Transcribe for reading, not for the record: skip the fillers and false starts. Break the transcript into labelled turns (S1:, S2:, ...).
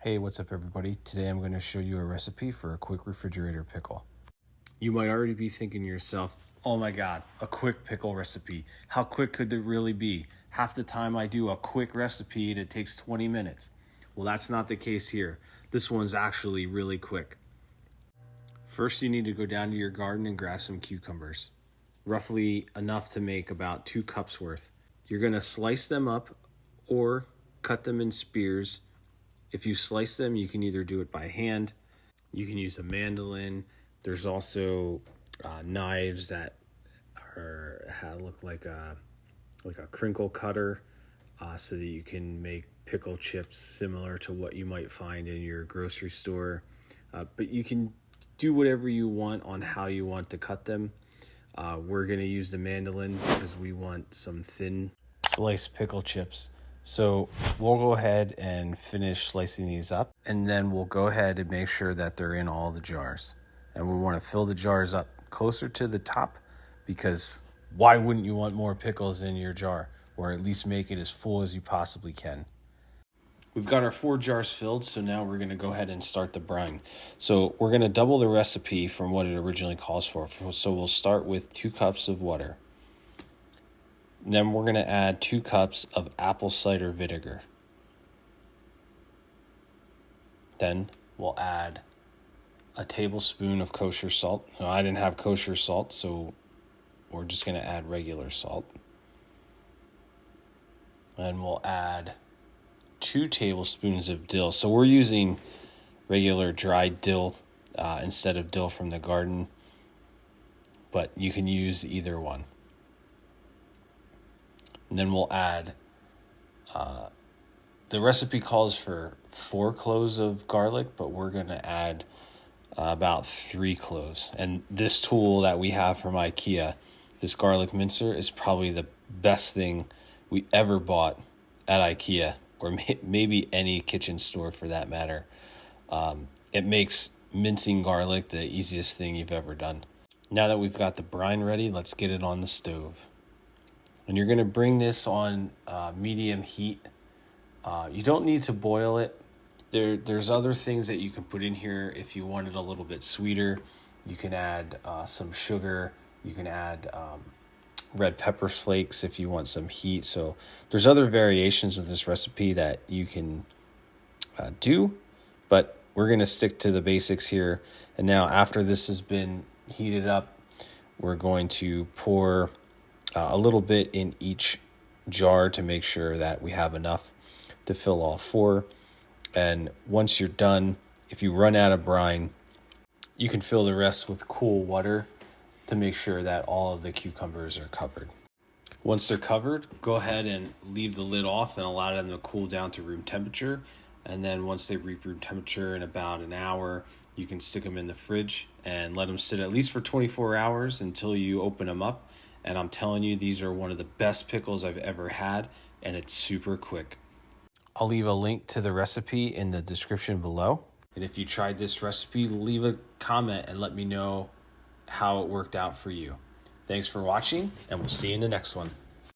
S1: Hey, what's up everybody? Today I'm going to show you a recipe for a quick refrigerator pickle. You might already be thinking to yourself, oh my god, a quick pickle recipe. How quick could it really be? Half the time I do a quick recipe, it takes 20 minutes. Well, that's not the case here. This one's actually really quick. First, you need to go down to your garden and grab some cucumbers. Roughly enough to make about 2 cups worth. You're going to slice them up or cut them in spears. If you slice them, you can either do it by hand, you can use a mandolin. There's also knives that look like a crinkle cutter, so that you can make pickle chips similar to what you might find in your grocery store. But you can do whatever you want on how you want to cut them. We're going to use the mandolin because we want some thin sliced pickle chips. So we'll go ahead and finish slicing these up, and then we'll go ahead and make sure that they're in all the jars. And we want to fill the jars up closer to the top, because why wouldn't you want more pickles in your jar, or at least make it as full as you possibly can. We've got our 4 jars filled, so now we're going to go ahead and start the brine. So we're going to double the recipe from what it originally calls for. So we'll start with 2 cups of water. Then we're going to add 2 cups of apple cider vinegar. Then we'll add a tablespoon of kosher salt. No, I didn't have kosher salt, so we're just going to add regular salt. And we'll add 2 tablespoons of dill. So we're using regular dried dill instead of dill from the garden, but you can use either one. And then we'll add, the recipe calls for 4 cloves of garlic, but we're going to add about 3 cloves. And this tool that we have from IKEA, this garlic mincer, is probably the best thing we ever bought at IKEA, or maybe any kitchen store for that matter. It makes mincing garlic the easiest thing you've ever done. Now that we've got the brine ready, let's get it on the stove. And you're going to bring this on medium heat. You don't need to boil it. There's other things that you can put in here if you want it a little bit sweeter. You can add some sugar. You can add red pepper flakes if you want some heat. So there's other variations of this recipe that you can do, but we're going to stick to the basics here. And now after this has been heated up, we're going to pour a little bit in each jar to make sure that we have enough to fill all 4. And once you're done, if you run out of brine, you can fill the rest with cool water to make sure that all of the cucumbers are covered. Once they're covered, go ahead and leave the lid off and allow them to cool down to room temperature. And then once they reach room temperature in about an hour, you can stick them in the fridge and let them sit at least for 24 hours until you open them up. And I'm telling you, these are one of the best pickles I've ever had, and it's super quick. I'll leave a link to the recipe in the description below. And if you tried this recipe, leave a comment and let me know how it worked out for you. Thanks for watching, and we'll see you in the next one.